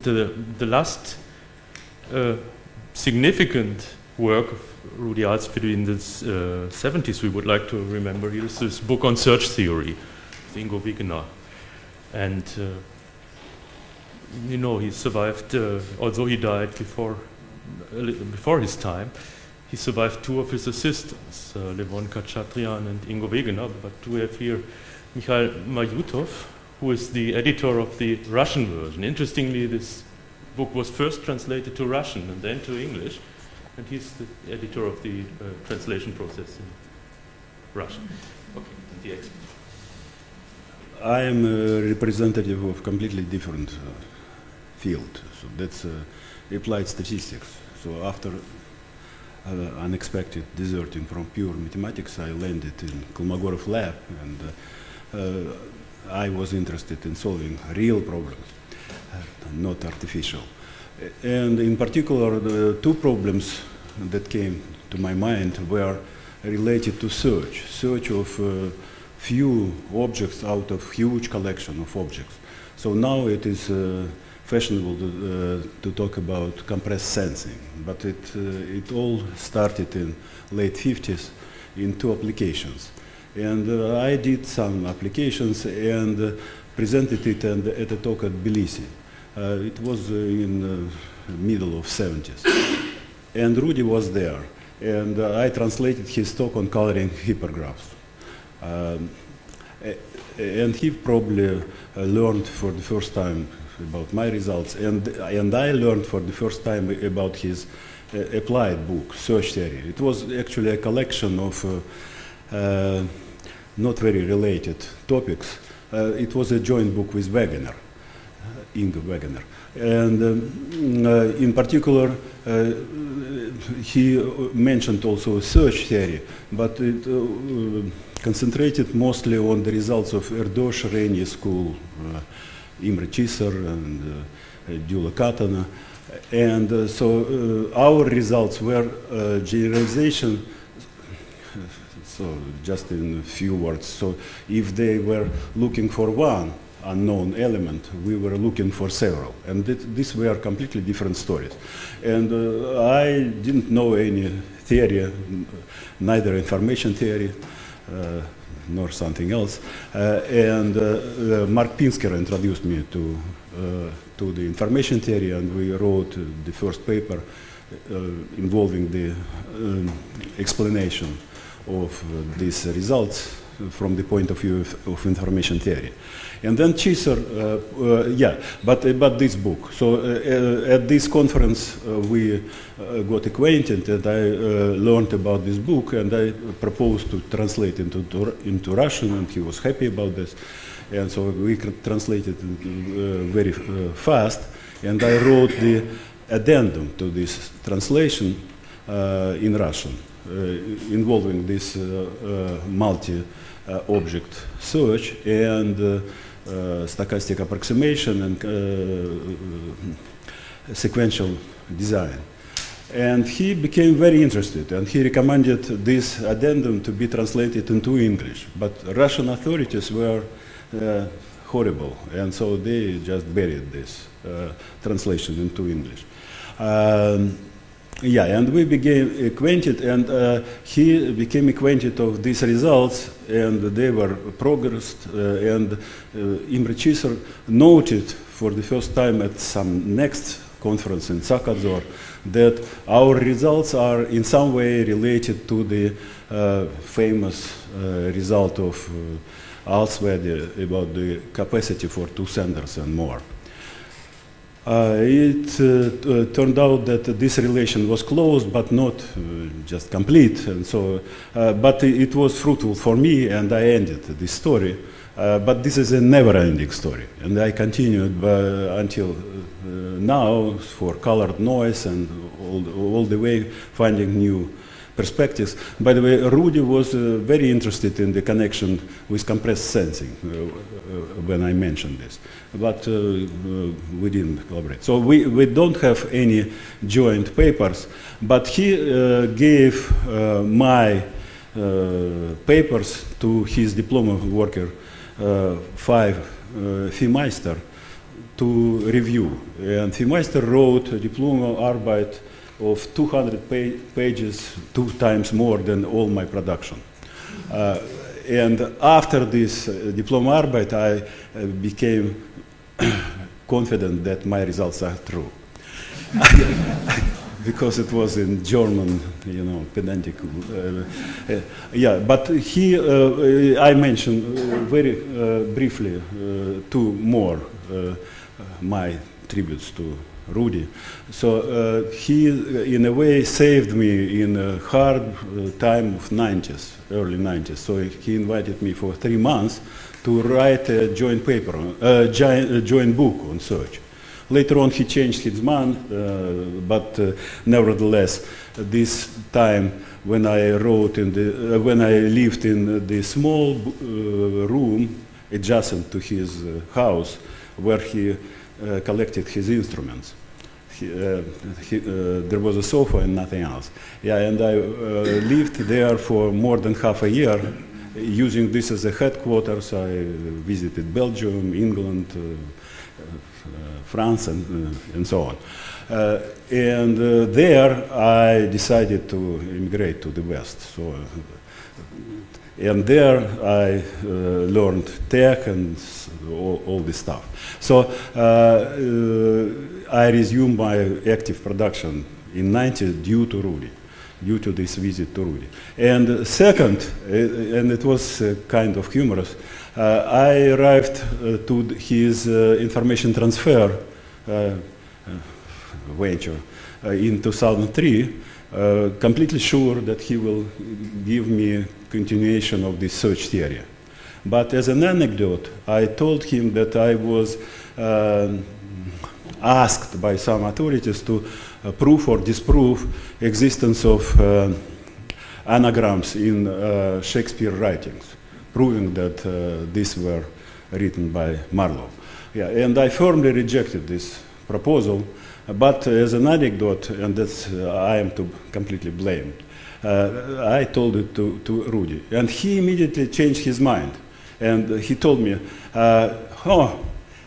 The last significant work of Rudi Ahlswede in the 70s we would like to remember is this book on search theory of Ingo Wegener. And he survived, although he died before his time, he survived two of his assistants, Levon Khachatryan and Ingo Wegener. But we have here Mikhail Malijutov, who is the editor of the Russian version. Interestingly, this book was first translated to Russian and then to English, and he's the editor of the translation process in Russian. Okay, the expert. I am a representative of completely different field. So that's applied statistics. So after unexpected deserting from pure mathematics, I landed in Kolmogorov lab, and I was interested in solving real problems, not artificial. And in particular, the two problems that came to my mind were related to search of few objects out of huge collection of objects. So now it is fashionable to talk about compressed sensing, but it all started in late 50s in two applications. And I did some applications and presented it at a talk at Tbilisi. It was in the middle of 70s. And Rudi was there. And I translated his talk on coloring hypergraphs. And he probably learned for the first time about my results. And I learned for the first time about his applied book, Search Theory. It was actually a collection of not very related topics. It was a joint book with Wegener, Ingo Wegener. And in particular, he mentioned also search theory, but it concentrated mostly on the results of Erdos, Reni school, Imre Cisar and Gyula Katana. And so our results were generalization. So just in a few words, so if they were looking for one unknown element, we were looking for several. And these were completely different stories. And I didn't know any theory, neither information theory nor something else. And Mark Pinsker introduced me to the information theory, and we wrote the first paper involving the explanation of these results from the point of view of information theory. And then Cisar, but this book. So at this conference we got acquainted, and I learned about this book, and I proposed to translate into Russian, and he was happy about this. And so we translated very fast, and I wrote the addendum to this translation in Russian. Involving this multi-object search and stochastic approximation and sequential design. And he became very interested, and he recommended this addendum to be translated into English. But Russian authorities were horrible, and so they just buried this translation into English. And we became acquainted, and he became acquainted of these results, and they were progressed, and Imre Cisar noted for the first time at some next conference in Sakazor that our results are in some way related to the famous result of Ahlswede about the capacity for two senders and more. It turned out that this relation was closed, but not just complete. And so, but it was fruitful for me, and I ended this story. But this is a never-ending story, and I continued until now for colored noise and all the way finding new perspectives. By the way, Rudi was very interested in the connection with compressed sensing when I mentioned this, but we didn't collaborate. So we don't have any joint papers, but he gave my papers to his diploma worker, 5 Fee Meister, to review. And the master wrote a Diploma-Arbeit of 200 pages, 2 times more than all my production. And after this Diploma-Arbeit, I became confident that my results are true. Because it was in German, pedantic. Yeah, but I mentioned very briefly 2 more my tributes to Rudy. So he, in a way, saved me in a hard time of early 90s. So he invited me for 3 months to write a joint paper, joint book on search. Later on, he changed his mind, but nevertheless, this time when I when I lived in the small room adjacent to his house, where he collected his instruments. There was a sofa and nothing else. Yeah, and I lived there for more than half a year, using this as a headquarters. I visited Belgium, England, France, and so on. There I decided to immigrate to the West. So, and there I learned tech and all this stuff. So I resumed my active production in '90 due to Rudy, due to this visit to Rudy. And second, and it was kind of humorous, I arrived to his information transfer venture in 2003, completely sure that he will give me continuation of this search theory. But as an anecdote, I told him that I was asked by some authorities to prove or disprove existence of anagrams in Shakespeare writings, proving that these were written by Marlowe. Yeah, and I firmly rejected this proposal, but as an anecdote, and that's I am completely blamed, I told it to Rudy, and he immediately changed his mind, and he told me, "Oh,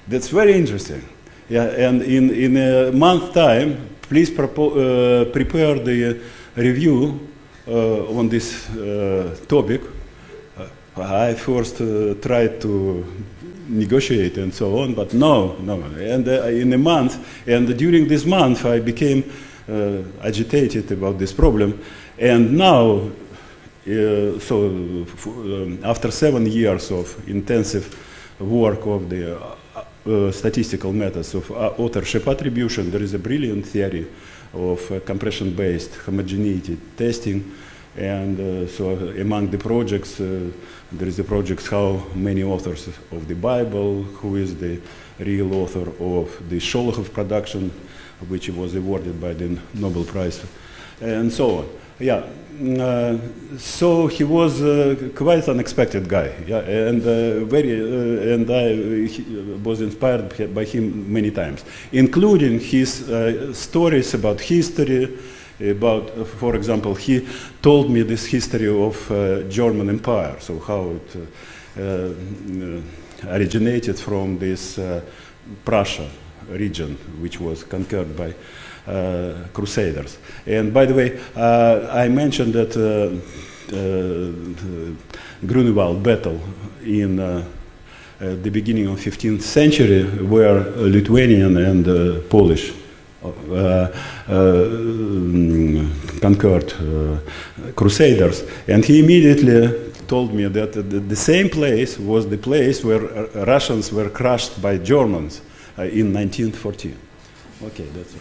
that's very interesting. Yeah, and in a month time, please prepare the review on this topic." I first tried to negotiate and so on, but no. And in a month, and during this month, I became agitated about this problem. And now, after 7 years of intensive work of the statistical methods of authorship attribution, there is a brilliant theory of compression-based homogeneity testing. And so among the projects, there is a project how many authors of the Bible, who is the real author of the Sholokhov production, which was awarded by the Nobel Prize, and so on. Yeah, so he was quite an unexpected guy, yeah, and and I was inspired by him many times, including his stories about history. About, for example, he told me this history of German Empire, so how it originated from this Prussia region, which was conquered by Crusaders. And by the way, I mentioned that Grunewald battle in the beginning of 15th century, where Lithuanian and Polish conquered Crusaders, and he immediately told me that the same place was the place where Russians were crushed by Germans in 1914. Okay, that's it.